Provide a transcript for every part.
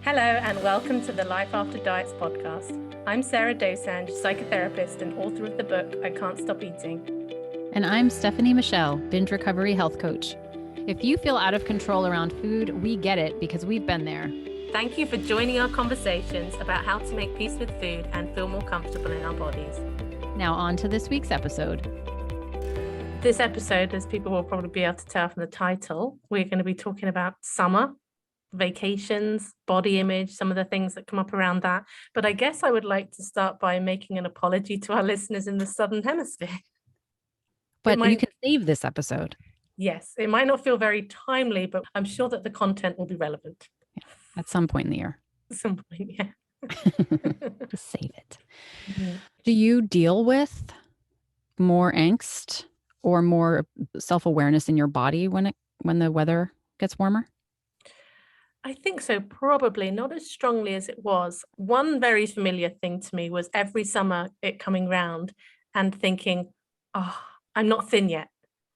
Hello and welcome to the Life After Diets podcast. I'm Sarah Dosanjh, psychotherapist and author of the book, I Can't Stop Eating. And I'm Stefanie Michele, binge recovery health coach. If you feel out of control around food, we get it because we've been there. Thank you for joining our conversations about how to make peace with food and feel more comfortable in our bodies. Now on to this week's episode. This episode, as people will probably be able to tell from the title, we're going to be talking about summer, vacations, body image, some of the things that come up around that. But I guess I would like to start by making an apology to our listeners in the Southern Hemisphere. But you can save this episode. Yes, it might not feel very timely, but I'm sure that the content will be relevant. Yeah, at some point in the year. At some point, yeah. Just save it. Mm-hmm. Do you deal with more angst or more self-awareness in your body when the weather gets warmer? I think so, probably not as strongly as it was. One very familiar thing to me was every summer it coming round and thinking, oh, I'm not thin yet.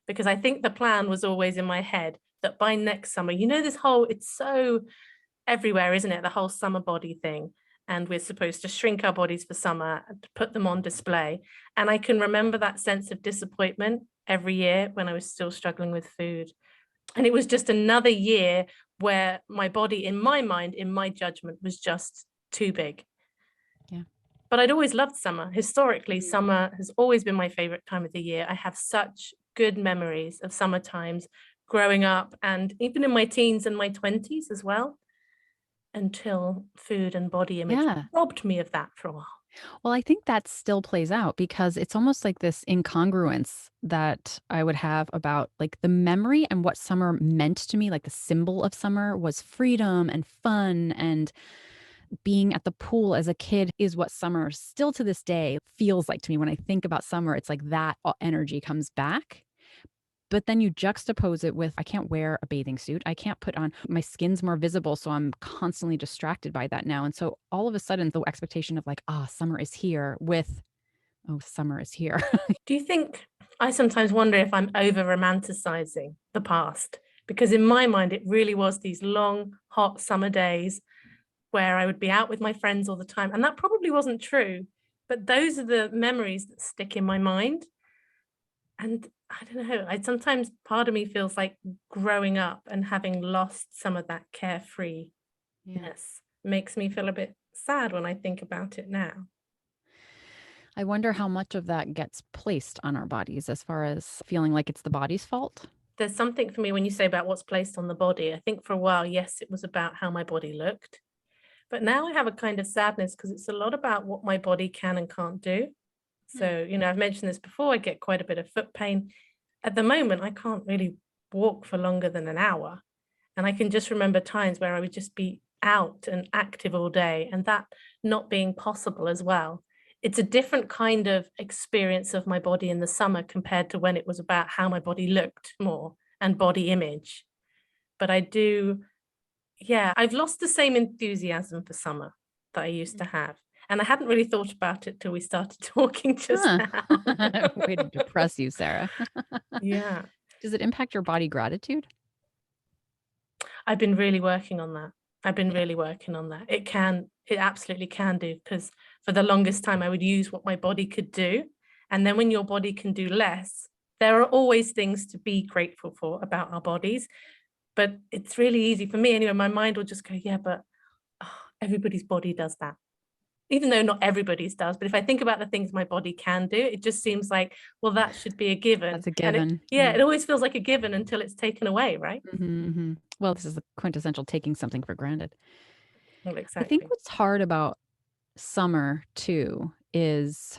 Because I think the plan was always in my head that by next summer, this whole, it's so everywhere, isn't it? The whole summer body thing. And we're supposed to shrink our bodies for summer and put them on display. And I can remember that sense of disappointment every year when I was still struggling with food. And it was just another year where my body, in my mind, in my judgment, was just too big. Yeah. But I'd always loved summer. Historically, summer has always been my favorite time of the year. I have such good memories of summer times growing up and even in my teens and my 20s as well, until food and body image robbed me of that for a while. Well, I think that still plays out because it's almost like this incongruence that I would have about like the memory and what summer meant to me. Like the symbol of summer was freedom and fun, and being at the pool as a kid is what summer still to this day feels like to me. When I think about summer, it's like that energy comes back. But then you juxtapose it with, I can't wear a bathing suit. I can't put on, my skin's more visible. So I'm constantly distracted by that now. And so all of a sudden, the expectation of like, summer is here with, summer is here. Do you think, I sometimes wonder if I'm over romanticizing the past? Because in my mind, it really was these long, hot summer days where I would be out with my friends all the time. And that probably wasn't true. But those are the memories that stick in my mind. And I don't know, sometimes part of me feels like growing up and having lost some of that carefreeness makes me feel a bit sad when I think about it now. I wonder how much of that gets placed on our bodies as far as feeling like it's the body's fault. There's something for me when you say about what's placed on the body. I think for a while, yes, it was about how my body looked. But now I have a kind of sadness because it's a lot about what my body can and can't do. So, I've mentioned this before, I get quite a bit of foot pain. At the moment, I can't really walk for longer than an hour. And I can just remember times where I would just be out and active all day and that not being possible as well. It's a different kind of experience of my body in the summer compared to when it was about how my body looked more and body image. But I've lost the same enthusiasm for summer that I used to have. And I hadn't really thought about it till we started talking just now. Way to depress you, Sarah. Yeah. Does it impact your body gratitude? I've been really working on that. It absolutely can do, because for the longest time I would use what my body could do. And then when your body can do less, there are always things to be grateful for about our bodies. But it's really easy for me anyway. My mind will just go, but everybody's body does that. Even though not everybody's does, but if I think about the things my body can do, it just seems like, well, that should be a given. That's a given. It always feels like a given until it's taken away, right? Mm-hmm. Well, this is the quintessential taking something for granted. Well, exactly. I think what's hard about summer too is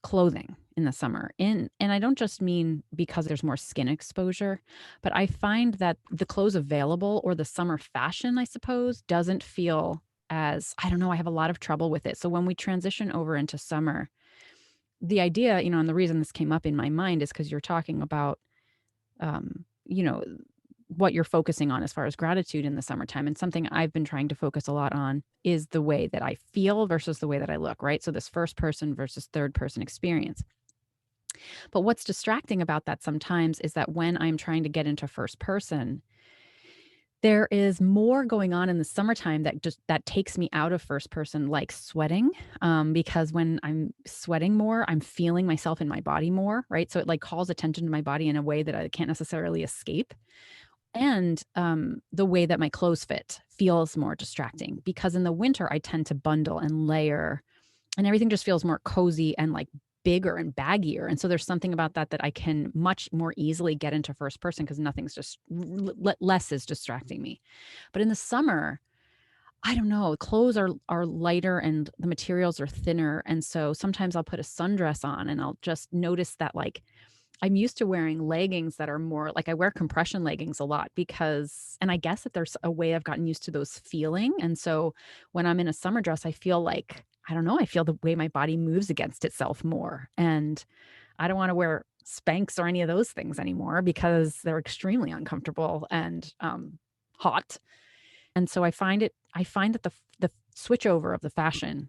clothing in the summer. And I don't just mean because there's more skin exposure, but I find that the clothes available or the summer fashion, I suppose, doesn't feel as, I don't know, I have a lot of trouble with it. So when we transition over into summer, the idea, and the reason this came up in my mind is because you're talking about, what you're focusing on as far as gratitude in the summertime. And something I've been trying to focus a lot on is the way that I feel versus the way that I look, right? So this first person versus third person experience. But what's distracting about that sometimes is that when I'm trying to get into first person, There is more going on in the summertime that takes me out of first person, like sweating, because when I'm sweating more, I'm feeling myself in my body more, right? So it like calls attention to my body in a way that I can't necessarily escape. And the way that my clothes fit feels more distracting because in the winter I tend to bundle and layer, and everything just feels more cozy and like bigger and baggier. And so there's something about that that I can much more easily get into first person because nothing's just less is distracting me. But in the summer, I don't know, clothes are lighter and the materials are thinner. And so sometimes I'll put a sundress on and I'll just notice that like I'm used to wearing leggings that are more like I wear compression leggings a lot because, and I guess that there's a way I've gotten used to those feeling. And so when I'm in a summer dress, I feel like, I don't know, I feel the way my body moves against itself more. And I don't want to wear Spanx or any of those things anymore because they're extremely uncomfortable and hot. And so I find that the switch over of the fashion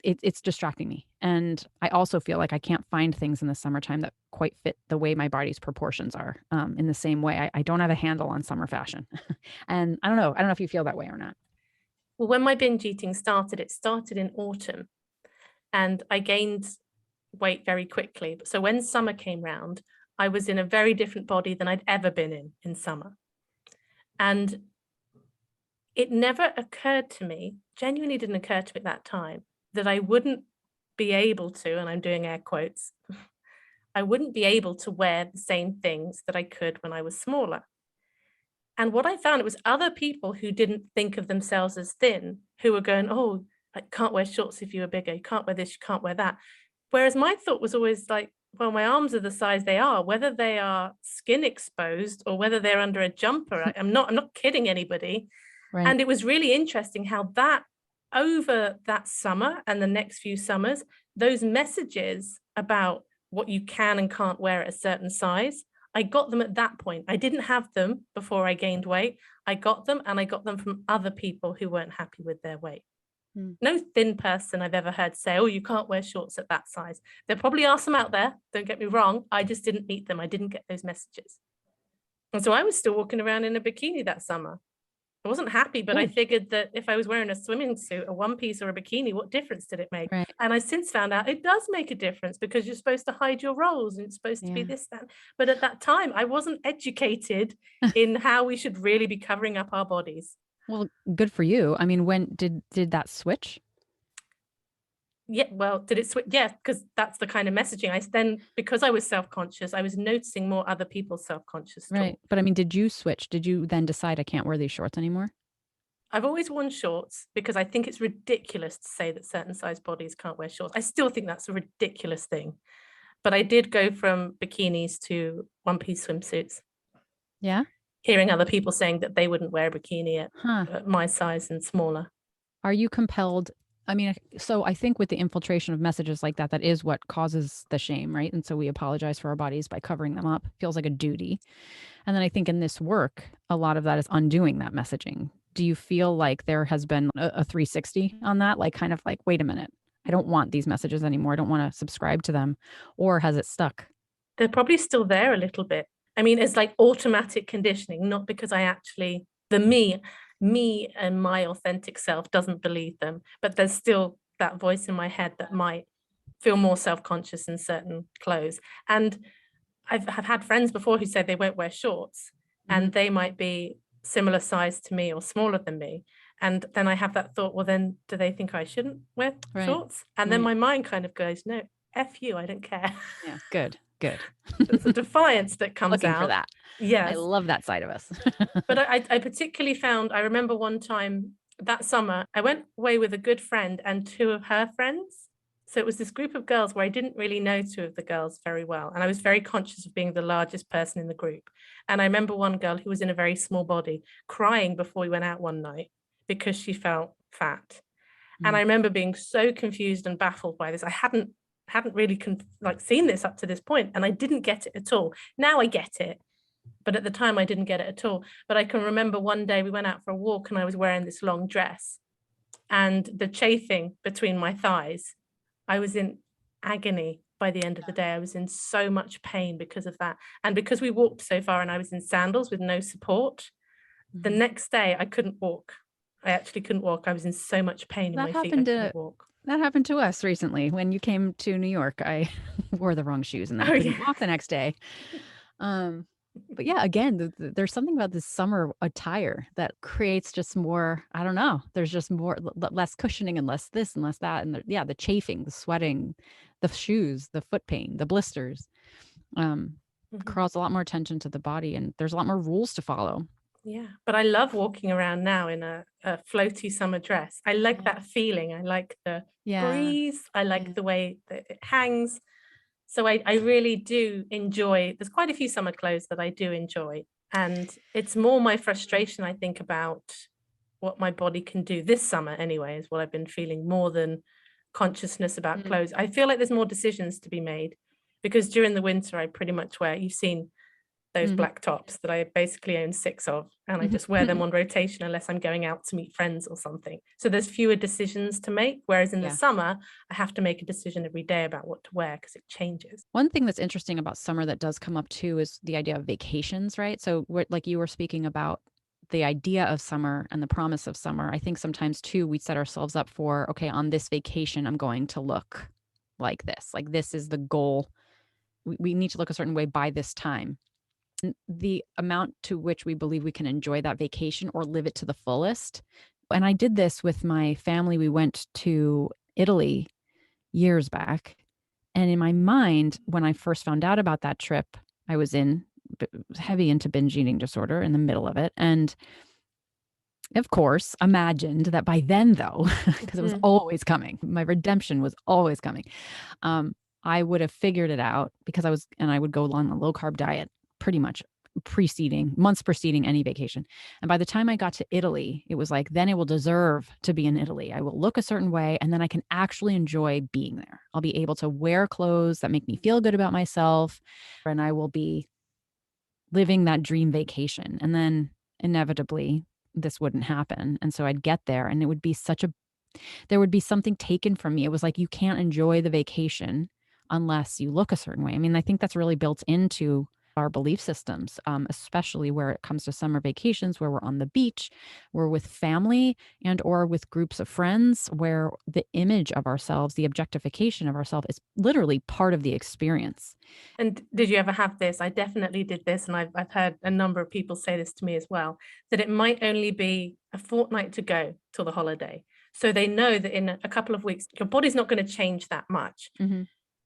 it's distracting me. And I also feel like I can't find things in the summertime that quite fit the way my body's proportions are in the same way. I don't have a handle on summer fashion. And I don't know. I don't know if you feel that way or not. Well, when my binge eating started, it started in autumn and I gained weight very quickly. So when summer came round, I was in a very different body than I'd ever been in summer. And it never occurred to me, genuinely didn't occur to me at that time, that I wouldn't be able to, and I'm doing air quotes, I wouldn't be able to wear the same things that I could when I was smaller. And what I found, it was other people who didn't think of themselves as thin, who were going, oh, I can't wear shorts if you were bigger, you can't wear this, you can't wear that. Whereas my thought was always like, well, my arms are the size they are, whether they are skin exposed or whether they're under a jumper. I'm not kidding anybody. Right. And it was really interesting how that over that summer and the next few summers, those messages about what you can and can't wear at a certain size, I got them at that point. I didn't have them before I gained weight. I got them and I got them from other people who weren't happy with their weight. Hmm. No thin person I've ever heard say, oh, you can't wear shorts at that size. There probably are some out there, don't get me wrong. I just didn't meet them. I didn't get those messages. And so I was still walking around in a bikini that summer. I wasn't happy, but I figured that if I was wearing a swimming suit, a one piece or a bikini, what difference did it make? Right. And I since found out it does make a difference because you're supposed to hide your roles and it's supposed to be Yeah. this, that. But at that time, I wasn't educated in how we should really be covering up our bodies. Well, good for you. I mean, when did that switch? Yeah, well, did it switch? Yeah, because that's the kind of messaging. I then, because I was self-conscious, I was noticing more other people's self-conscious Right. talk. But I mean, did you switch? Did you then decide I can't wear these shorts anymore? I've always worn shorts because I think it's ridiculous to say that certain size bodies can't wear shorts. I still think that's a ridiculous thing. But I did go from bikinis to one-piece swimsuits, Yeah. hearing other people saying that they wouldn't wear a bikini Huh. at my size and smaller. Are you compelled? I mean, so I think with the infiltration of messages like that, that is what causes the shame, right? And so we apologize for our bodies by covering them up. Feels like a duty. And then I think in this work, a lot of that is undoing that messaging. Do you feel like there has been a 360 on that? Like, kind of like, wait a minute, I don't want these messages anymore. I don't want to subscribe to them. Or has it stuck? They're probably still there a little bit. I mean, it's like automatic conditioning, not because I actually, me and my authentic self doesn't believe them, but there's still that voice in my head that might feel more self-conscious in certain clothes. And I've had friends before who said they won't wear shorts and they might be similar size to me or smaller than me. And then I have that thought, well, then do they think I shouldn't wear Right. shorts? And then Right. my mind kind of goes, no, F you, I don't care. Yeah. Good. Good. There's a defiance that comes Looking out. for that. I Yes. love that side of us. But I particularly found, I remember one time that summer, I went away with a good friend and two of her friends. So it was this group of girls where I didn't really know two of the girls very well. And I was very conscious of being the largest person in the group. And I remember one girl who was in a very small body crying before we went out one night because she felt fat. And I remember being so confused and baffled by this. I hadn't really seen this up to this point, and I didn't get it at all. Now I get it, but at the time I didn't get it at all. But I can remember one day we went out for a walk and I was wearing this long dress and the chafing between my thighs, I was in agony by the end of the day. I was in so much pain because of that. And because we walked so far and I was in sandals with no support, The next day I couldn't walk. I actually couldn't walk. I was in so much pain in That my feet, I couldn't walk. That happened to us recently. When you came to New York, I wore the wrong shoes and then Oh, couldn't yeah. walk the next day. But yeah, again, there's something about this summer attire that creates just more, I don't know, there's just more, less cushioning and less this and less that. And yeah, the chafing, the sweating, the shoes, the foot pain, the blisters, cause a lot more attention to the body, and there's a lot more rules to follow. Yeah, but I love walking around now in a floaty summer dress. I like that feeling. I like the breeze. I like the way that it hangs. So I really do enjoy, there's quite a few summer clothes that I do enjoy. And it's more my frustration, I think, about what my body can do this summer anyway, is what I've been feeling, more than consciousness about clothes. I feel like there's more decisions to be made, because during the winter I pretty much wear, you've seen those black tops that I basically own 6 of, and I just wear them on rotation unless I'm going out to meet friends or something. So there's fewer decisions to make, whereas in the summer, I have to make a decision every day about what to wear because it changes. One thing that's interesting about summer that does come up too is the idea of vacations, right? So like you were speaking about the idea of summer and the promise of summer. I think sometimes too, we set ourselves up for, okay, on this vacation, I'm going to look like this. Like this is the goal. We need to look a certain way by this time. The amount to which we believe we can enjoy that vacation or live it to the fullest. And I did this with my family. We went to Italy years back. And in my mind, when I first found out about that trip, I was heavy into binge eating disorder in the middle of it. And of course, imagined that by then, though, because it was always coming, my redemption was always coming. I would have figured it out because I would go on a low carb diet pretty much months preceding any vacation. And by the time I got to Italy, it was like, then it will deserve to be in Italy. I will look a certain way, and then I can actually enjoy being there. I'll be able to wear clothes that make me feel good about myself, and I will be living that dream vacation. And then inevitably this wouldn't happen. And so I'd get there and it would be there would be something taken from me. It was like, you can't enjoy the vacation unless you look a certain way. I mean, I think that's really built into our belief systems, especially where it comes to summer vacations, where we're on the beach, we're with family and or with groups of friends, where the image of ourselves, the objectification of ourselves is literally part of the experience. And did you ever have this? I definitely did this, and I've heard a number of people say this to me as well, that it might only be a fortnight to go till the holiday. So they know that in a couple of weeks, your body's not going to change that much.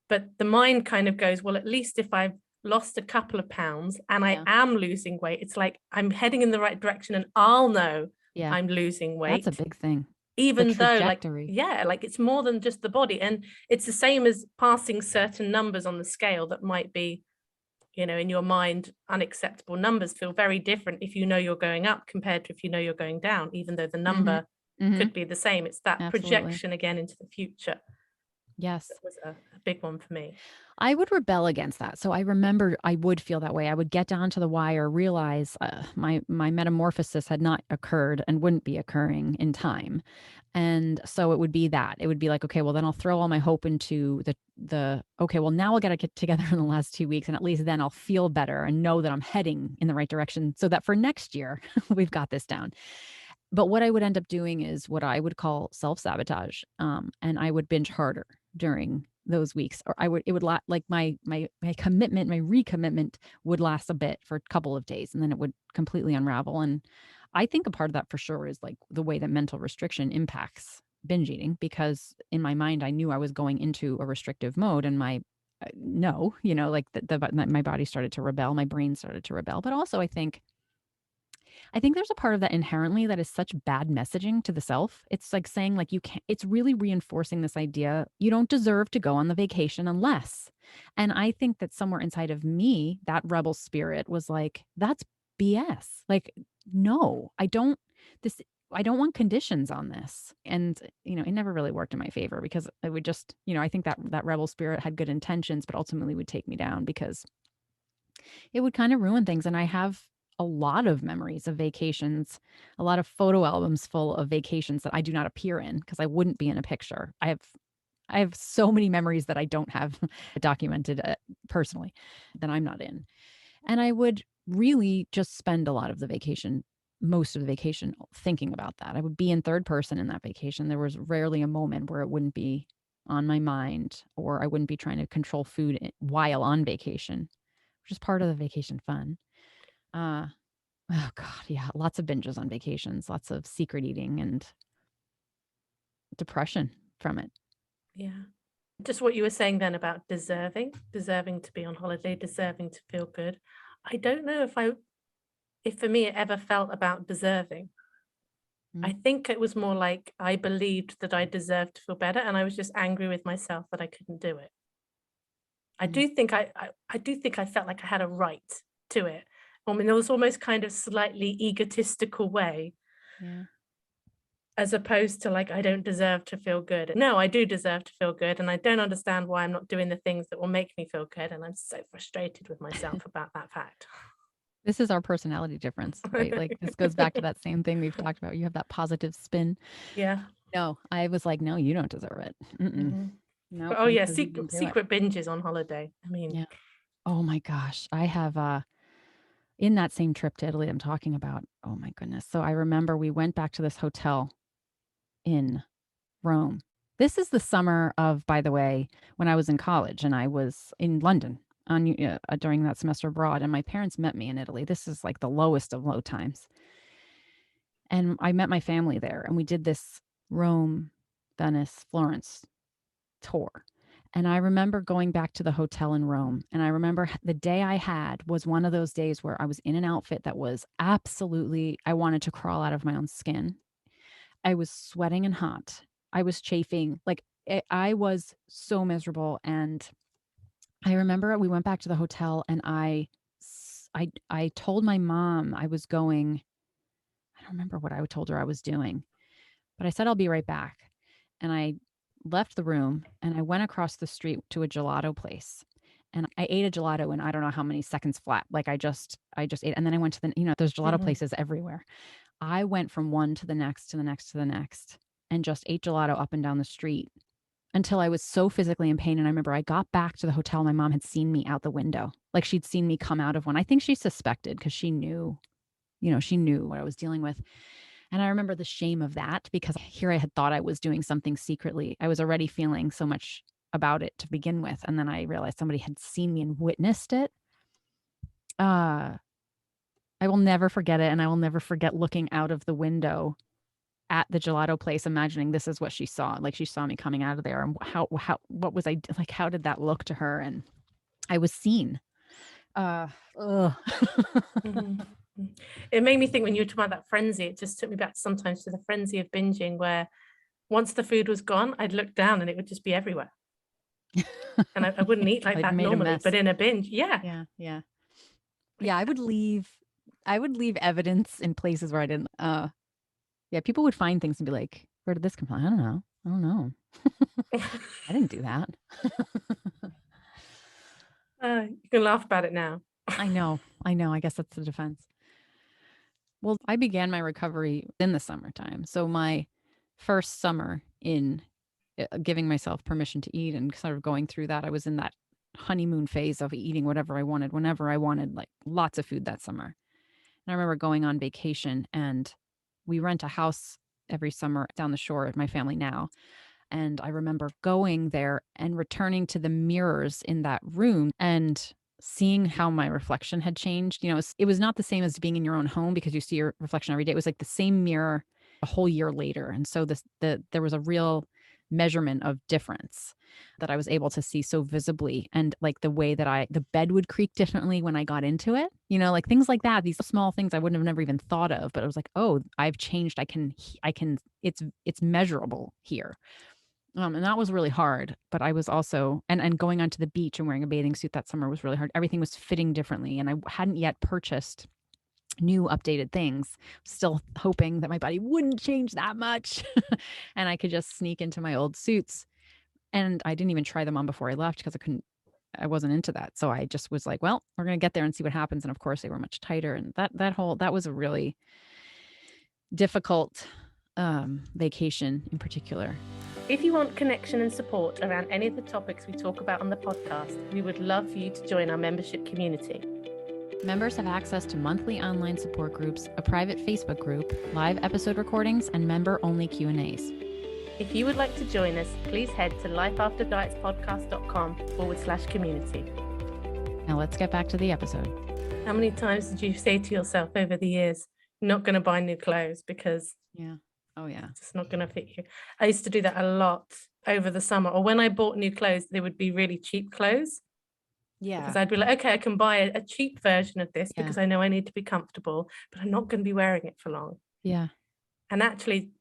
But the mind kind of goes, well, at least if I've lost a couple of pounds and I am losing weight, it's like I'm heading in the right direction and I'll know I'm losing weight. That's a big thing. Even though like it's more than just the body. And it's the same as passing certain numbers on the scale that might be, in your mind, unacceptable numbers feel very different if you know you're going up compared to if you know you're going down, even though the number could be the same. It's that projection again into the future. Yes. That was a big one for me. I would rebel against that. So I remember I would feel that way. I would get down to the wire, realize my metamorphosis had not occurred and wouldn't be occurring in time. And so it would be that. It would be like, okay, well, then I'll throw all my hope into okay, well, now I'll get together in the last 2 weeks. And at least then I'll feel better and know that I'm heading in the right direction so that for next year, we've got this down. But what I would end up doing is what I would call self-sabotage. And I would binge harder during those weeks, or it would like my commitment, my recommitment would last a bit for a couple of days and then it would completely unravel. And I think a part of that for sure is like the way that mental restriction impacts binge eating, because in my mind, I knew I was going into a restrictive mode and my my body started to rebel, my brain started to rebel. But also I think there's a part of that inherently that is such bad messaging to the self. It's like saying like, you can't, it's really reinforcing this idea, you don't deserve to go on the vacation unless. And I think that somewhere inside of me, that rebel spirit was like, that's BS. Like, no, I don't want conditions on this. And, it never really worked in my favor because it would just, I think that rebel spirit had good intentions, but ultimately would take me down because it would kind of ruin things. And I have a lot of memories of vacations, a lot of photo albums full of vacations that I do not appear in because I wouldn't be in a picture. I have so many memories that I don't have documented personally that I'm not in. And I would really just spend a lot of the vacation most of the vacation thinking about that. I would be in third person in that vacation. There was rarely a moment where it wouldn't be on my mind, or I wouldn't be trying to control food while on vacation, which is part of the vacation fun. Uh, oh God, yeah, lots of binges on vacations, lots of secret eating and depression from it. Yeah. Just what you were saying then about deserving to be on holiday, deserving to feel good. I don't know if for me it ever felt about deserving. I Mm. think it was more like I believed that I deserved to feel better, and I was just angry with myself that I couldn't do it. I Mm. do think I do think I felt like I had a right to it. I mean, there was almost kind of slightly egotistical way, Yeah. as opposed to like, I don't deserve to feel good. No, I do deserve to feel good, and I don't understand why I'm not doing the things that will make me feel good, and I'm so frustrated with myself about that fact. This is our personality difference, right? Like this goes back to that same thing we've talked about. You have that positive spin. Yeah. No, I was like, no, you don't deserve it. Mm-mm. Mhm. No, But, oh, yeah, because you didn't do it. secret binges on holiday. I mean, Yeah. Oh my gosh. I have in that same trip to Italy I'm talking about. Oh my goodness. So I remember we went back to this hotel in Rome. This is the summer of, by the way, when I was in college and I was in London during that semester abroad, and my parents met me in Italy. This is like the lowest of low times. And I met my family there, and we did this Rome, Venice, Florence tour. And I remember going back to the hotel in Rome. And I remember the day I had was one of those days where I was in an outfit that was absolutely, I wanted to crawl out of my own skin. I was sweating and hot. I was chafing. I was so miserable. And I remember we went back to the hotel, and I told my mom I was going. I don't remember what I told her I was doing, but I said, I'll be right back. And I left the room and I went across the street to a gelato place. And I ate a gelato in I don't know how many seconds flat. Like I just ate. And then I went to there's gelato mhm, places everywhere. I went from one to the next to the next to the next and just ate gelato up and down the street until I was so physically in pain. And I remember I got back to the hotel. My mom had seen me out the window. Like she'd seen me come out of one. I think she suspected because she knew what I was dealing with. And I remember the shame of that because here I had thought I was doing something secretly. I was already feeling so much about it to begin with. And then I realized somebody had seen me and witnessed it. I will never forget it. And I will never forget looking out of the window at the gelato place, imagining this is what she saw. Like she saw me coming out of there. And what was I like? How did that look to her? And I was seen. Ugh. mhm, mm. It made me think when you were talking about that frenzy, it just took me back sometimes to the frenzy of binging where once the food was gone, I'd look down and it would just be everywhere. And I wouldn't eat like I'd that made a normally, mess. but in a binge, yeah. Yeah. Yeah. Like, Yeah. I would leave evidence in places where I didn't, yeah, people would find things and be like, "Where did this come from?" I don't know. I don't know. I didn't do that. you can laugh about it now. I know. I know. I guess that's the defense. Well, I began my recovery in the summertime. So my first summer in giving myself permission to eat and sort of going through that, I was in that honeymoon phase of eating whatever I wanted, whenever I wanted, like lots of food that summer. And I remember going on vacation, and we rent a house every summer down the shore at my family now. And I remember going there and returning to the mirrors in that room and seeing how my reflection had changed. It was not the same as being in your own home because you see your reflection every day. It was like the same mirror a whole year later. And so there was a real measurement of difference that I was able to see so visibly, and like the way that the bed would creak differently when I got into it, like things like that, these small things I wouldn't have never even thought of, but I was like, oh, I've changed. It's measurable here. And that was really hard, but I was also and going onto the beach and wearing a bathing suit that summer was really hard. Everything was fitting differently, and I hadn't yet purchased new updated things, still hoping that my body wouldn't change that much and I could just sneak into my old suits. And I didn't even try them on before I left because I wasn't into that. So I just was like, well, we're going to get there and see what happens. And of course they were much tighter. And that was a really difficult vacation in particular. If you want connection and support around any of the topics we talk about on the podcast, we would love for you to join our membership community. Members have access to monthly online support groups, a private Facebook group, live episode recordings, and member-only Q&As. If you would like to join us, please head to lifeafterdietspodcast.com/community. Now let's get back to the episode. How many times did you say to yourself over the years, "You're not going to buy new clothes because Yeah. Oh, yeah. it's not going to fit you"? I used to do that a lot over the summer, or when I bought new clothes, they would be really cheap clothes. Because I'd be like, okay, I can buy a cheap version of this because I know I need to be comfortable, but I'm not going to be wearing it for long. Yeah. And actually,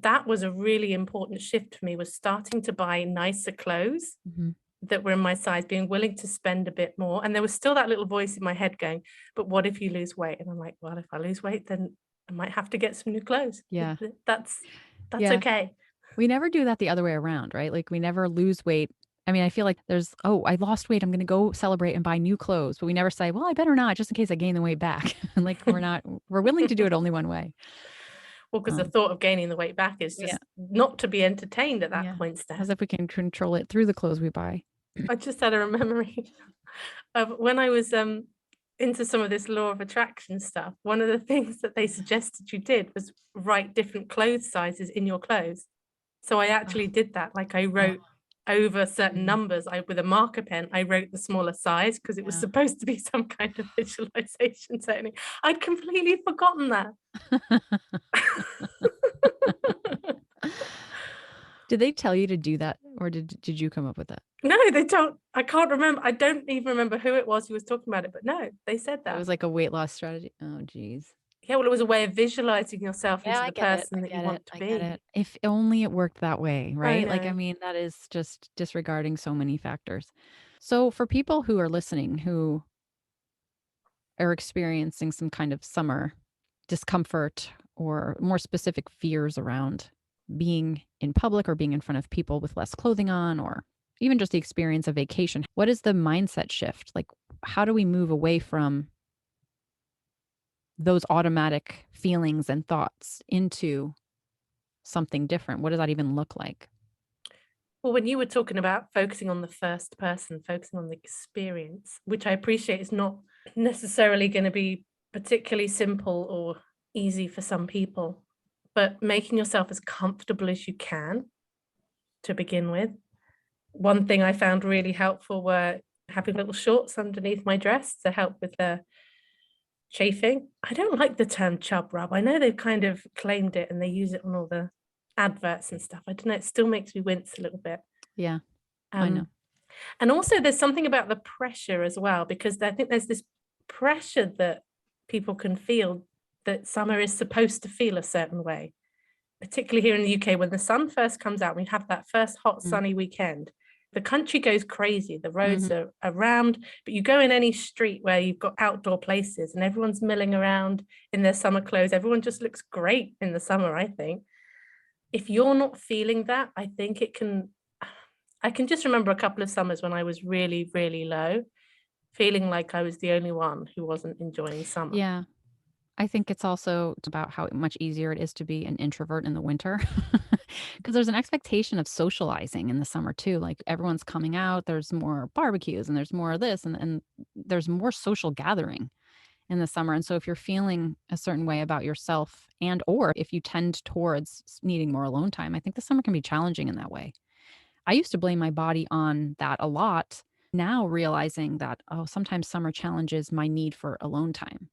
that was a really important shift for me, was starting to buy nicer clothes that were in my size, being willing to spend a bit more. And there was still that little voice in my head going, but what if you lose weight? And I'm like, well, if I lose weight, then I might have to get some new clothes. Yeah. That's Yeah. okay. We never do that the other way around, right? Like we never lose weight. I mean, I feel like there's, oh, I lost weight, I'm going to go celebrate and buy new clothes. But we never say, well, I better not, just in case I gain the weight back. Like we're willing to do it only one way. Well, because the thought of gaining the weight back is just not to be entertained at that point, Steph. As if we can control it through the clothes we buy. I just had a memory of when I was into some of this law of attraction stuff. One of the things that they suggested you did was write different clothes sizes in your clothes. So I actually did that. Like I wrote over certain numbers, with a marker pen, I wrote the smaller size because it was supposed to be some kind of visualization technique. I'd completely forgotten that. Did they tell you to do that, or did you come up with that? No, they don't. I can't remember. I don't even remember who it was who was talking about it, but no, they said that. It was like a weight loss strategy. Oh, geez. Yeah, well, it was a way of visualizing yourself into the person that you want to be. I get it. If only it worked that way, right? Like, I mean, that is just disregarding so many factors. So for people who are listening, who are experiencing some kind of summer discomfort or more specific fears around being in public or being in front of people with less clothing on, or even just the experience of vacation, what is the mindset shift? Like, how do we move away from those automatic feelings and thoughts into something different? What does that even look like? Well, when you were talking about focusing on the first person, focusing on the experience, which I appreciate is not necessarily going to be particularly simple or easy for some people, but making yourself as comfortable as you can to begin with. One thing I found really helpful were having little shorts underneath my dress to help with the chafing. I don't like the term chub rub. I know they've kind of claimed it and they use it on all the adverts and stuff. I don't know, it still makes me wince a little bit. Yeah, I know. And also there's something about the pressure as well, because I think there's this pressure that people can feel that summer is supposed to feel a certain way, particularly here in the UK. When the sun first comes out, we have that first hot sunny weekend, the country goes crazy. The roads are rammed, but you go in any street where you've got outdoor places and everyone's milling around in their summer clothes. Everyone just looks great in the summer, I think. If you're not feeling that, I think I can just remember a couple of summers when I was really, really low, feeling like I was the only one who wasn't enjoying summer. Yeah. I think it's also about how much easier it is to be an introvert in the winter, because there's an expectation of socializing in the summer too. Like everyone's coming out, there's more barbecues and there's more of this and there's more social gathering in the summer. And so if you're feeling a certain way about yourself, and or if you tend towards needing more alone time, I think the summer can be challenging in that way. I used to blame my body on that a lot. Now realizing that, sometimes summer challenges my need for alone time.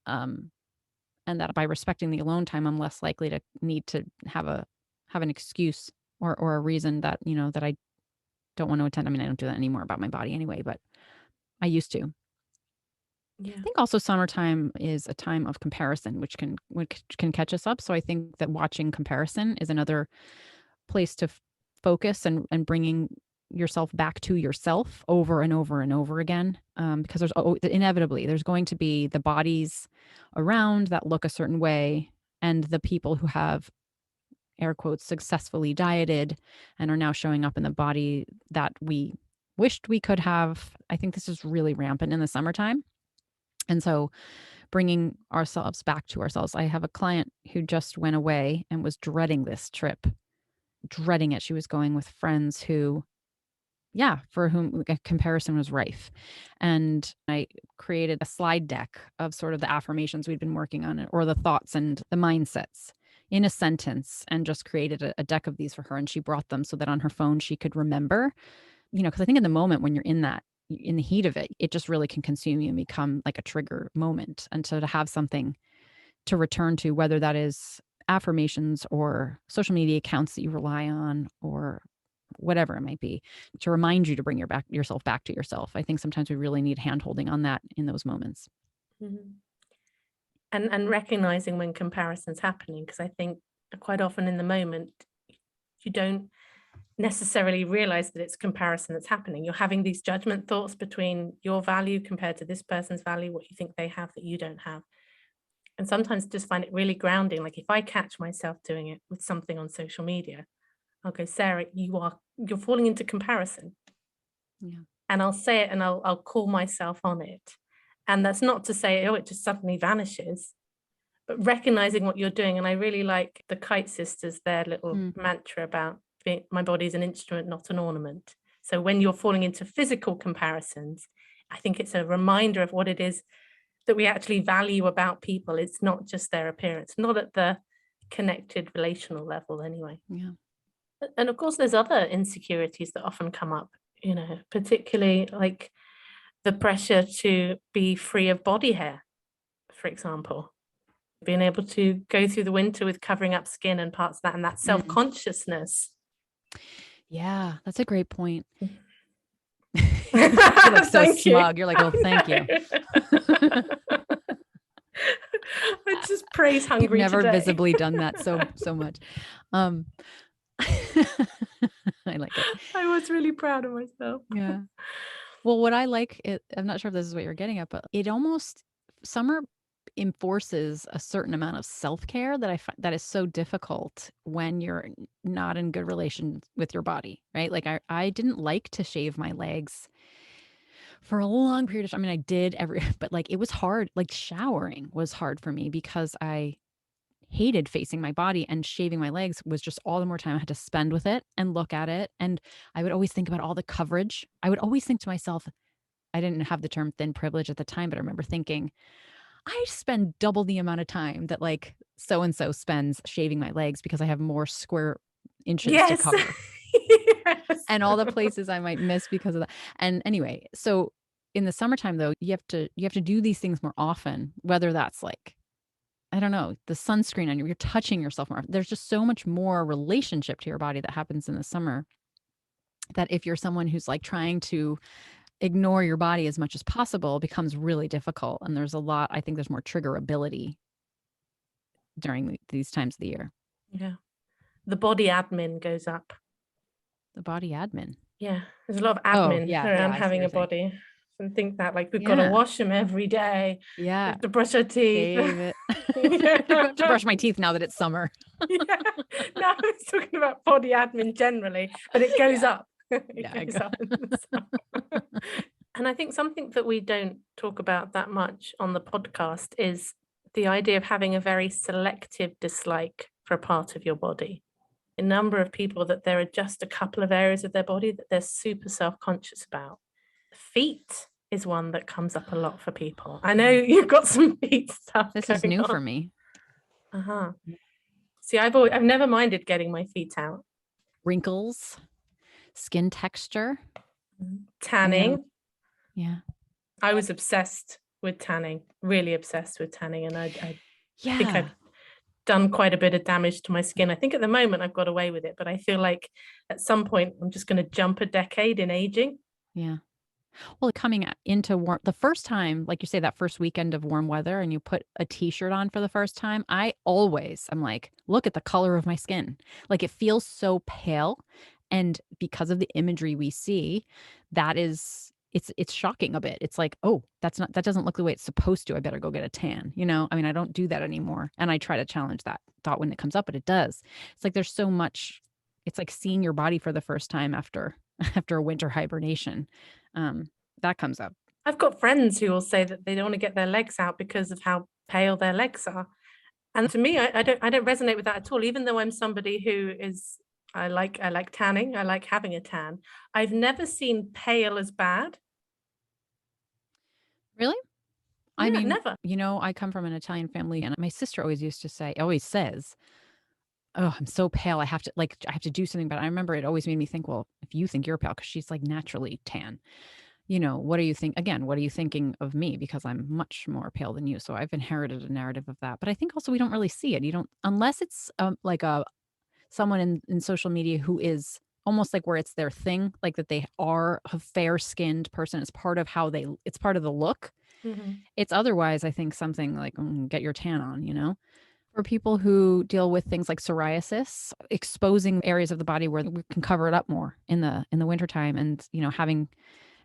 And that by respecting the alone time, I'm less likely to need to have an excuse or a reason that, that I don't want to attend. I mean, I don't do that anymore about my body anyway, but I used to. Yeah. I think also summertime is a time of comparison, which can catch us up. So I think that watching comparison is another place to focus and bringing yourself back to yourself over and over and over again, because inevitably there's going to be the bodies around that look a certain way and the people who have, air quotes, successfully dieted and are now showing up in the body that we wished we could have. I think this is really rampant in the summertime. And so bringing ourselves back to ourselves. I have a client who just went away and was dreading this trip, dreading it. She was going with friends who for whom a comparison was rife. And I created a slide deck of sort of the affirmations we'd been working on, or the thoughts and the mindsets in a sentence, and just created a deck of these for her. And she brought them so that on her phone she could remember, because I think in the moment when you're in the heat of it, it just really can consume you and become like a trigger moment. And so to have something to return to, whether that is affirmations or social media accounts that you rely on, or whatever it might be, to remind you to bring yourself back to yourself. I think sometimes we really need hand-holding on that in those moments. Mhm. And recognizing when comparison's happening, because I think quite often in the moment, you don't necessarily realize that it's comparison that's happening. You're having these judgment thoughts between your value compared to this person's value, what you think they have that you don't have. And sometimes just find it really grounding. Like if I catch myself doing it with something on social media, I'll go, Sarah, you're falling into comparison. Yeah. And I'll say it and I'll call myself on it. And that's not to say, oh, it just suddenly vanishes, but recognizing what you're doing. And I really like the Kite Sisters, their little mantra about being, my body is an instrument, not an ornament. So when you're falling into physical comparisons, I think it's a reminder of what it is that we actually value about people. It's not just their appearance, not at the connected relational level anyway. Yeah. And of course, there's other insecurities that often come up, particularly like the pressure to be free of body hair, for example. Being able to go through the winter with covering up skin and parts of that, and that self-consciousness. Yeah, that's a great point. You're like so smug. You're like, oh, thank you. I just praise hungry. You've never today. visibly done that so much. I like it. I was really proud of myself. Yeah. Well, what I like, I'm not sure if this is what you're getting at, but it almost, summer enforces a certain amount of self-care that I find that is so difficult when you're not in good relation with your body, right? Like I didn't like to shave my legs for a long period of time. I mean, I did but like it was hard. Like showering was hard for me because I hated facing my body, and shaving my legs was just all the more time I had to spend with it and look at it. And I would always think about all the coverage. I would always think to myself, I didn't have the term thin privilege at the time, but I remember thinking, I spend double the amount of time that like so-and-so spends shaving my legs because I have more square inches to cover. Yes. And all the places I might miss because of that. And anyway, so in the summertime though, you have to do these things more often, whether that's like, I don't know, the sunscreen on you, you're touching yourself more. There's just so much more relationship to your body that happens in the summer, that if you're someone who's like trying to ignore your body as much as possible, becomes really difficult. And I think there's more triggerability during these times of the year. Yeah. The body admin goes up. The body admin. Yeah. There's a lot of admin around having a saying. body. And think that like we've got to wash them every day. Yeah. We have to brush our teeth. Shave it. I have to brush my teeth now that it's summer. Yeah. No, I was talking about body admin generally, but it goes up. It goes up in the summer. And I think something that we don't talk about that much on the podcast is the idea of having a very selective dislike for a part of your body. A number of people that there are just a couple of areas of their body that they're super self-conscious about. Feet is one that comes up a lot for people. I know you've got some feet stuff. This is new for me. See, I've never minded getting my feet out. Wrinkles, skin texture, tanning. Yeah. I was obsessed with tanning, really obsessed with tanning. And I think I've done quite a bit of damage to my skin. I think at the moment I've got away with it, but I feel like at some point I'm just going to jump a decade in aging. Yeah. Well, coming into the first time, like you say, that first weekend of warm weather and you put a t-shirt on for the first time, I'm like, look at the color of my skin. Like it feels so pale. And because of the imagery we see, it's shocking a bit. It's like, oh, that doesn't look the way it's supposed to. I better go get a tan. I mean, I don't do that anymore. And I try to challenge that thought when it comes up, but it does. It's like, there's so much, it's like seeing your body for the first time after a winter hibernation. That comes up. I've got friends who will say that they don't want to get their legs out because of how pale their legs are. And to me, I don't resonate with that at all, even though I'm somebody who is I like tanning. I like having a tan. I've never seen pale as bad. Really? I Yeah, mean, never. I come from an Italian family, and my sister always used to say, always says, "Oh, I'm so pale. I have to do something." But I remember it always made me think, well, if you think you're pale, because she's like naturally tan, what do you think? Again, what are you thinking of me? Because I'm much more pale than you. So I've inherited a narrative of that. But I think also we don't really see it. You don't, unless it's like someone in social media who is almost like where it's their thing, like that they are a fair skinned person. It's part of it's part of the look. Mhm. It's otherwise, I think, something like, get your tan on. For people who deal with things like psoriasis, exposing areas of the body where we can cover it up more in the wintertime, and,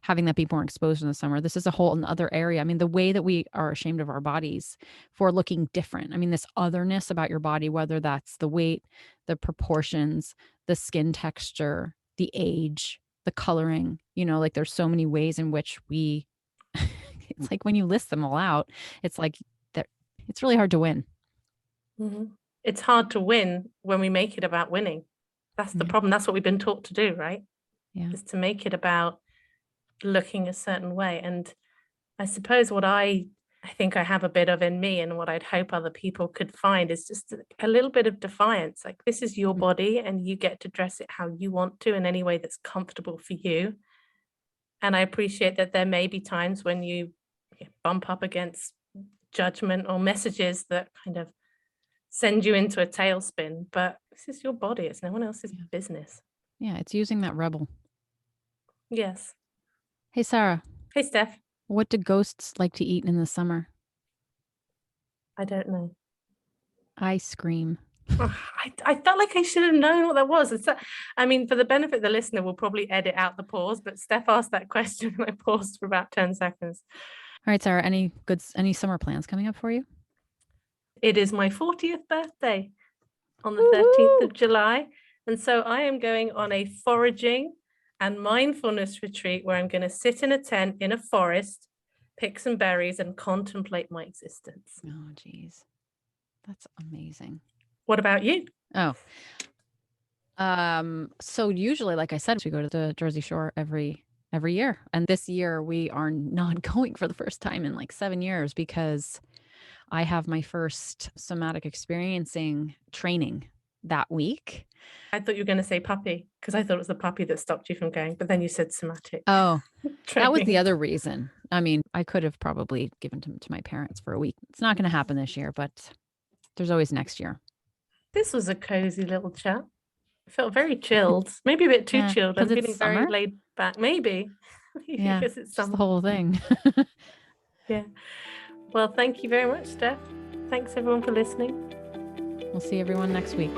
having that be more exposed in the summer. This is a whole other area. I mean, the way that we are ashamed of our bodies for looking different. I mean, this otherness about your body, whether that's the weight, the proportions, the skin texture, the age, the coloring, like there's so many ways in which it's like when you list them all out, it's like that it's really hard to win. Mhm. It's hard to win when we make it about winning. That's the Yeah. problem. That's what we've been taught to do, right? Yeah. Is to make it about looking a certain way. And I suppose what I think I have a bit of in me, and what I'd hope other people could find, is just a little bit of defiance. Like, this is your Mhm. body and you get to dress it how you want to in any way that's comfortable for you. And I appreciate that there may be times when you bump up against judgment or messages that kind of send you into a tailspin, but this is your body. It's no one else's Yeah. business. Yeah. It's using that rebel. Yes. Hey, Sarah, Hey, Steph. what do ghosts like to eat in the summer? I don't know. Ice cream. Ugh, I felt like I should have known what that was. I mean, for the benefit of the listener, we'll probably edit out the pause, but Steph asked that question and I paused for about 10 seconds. All right, Sarah, any summer plans coming up for you? It is my 40th birthday on the 13th Woohoo! of July. And so I am going on a foraging and mindfulness retreat where I'm going to sit in a tent in a forest, pick some berries, and contemplate my existence. Oh, geez. That's amazing. What about you? Oh, so usually, like I said, we go to the Jersey Shore every year. And this year we are not going for the first time in like 7 years because I have my first somatic experiencing training that week. I thought you were going to say puppy, because I thought it was the puppy that stopped you from going, but then you said somatic Oh, that was the training. other reason. I mean, I could have probably given to my parents for a week. It's not going to happen this year, but there's always next year. This was a cozy little chat. I felt very chilled, maybe a bit too Yeah, chilled. because I'm it's feeling very summer. laid back. Maybe, maybe Yeah, because it's just the summer. whole thing. Yeah. Well, thank you very much, Steph. Thanks everyone for listening. We'll see everyone next week.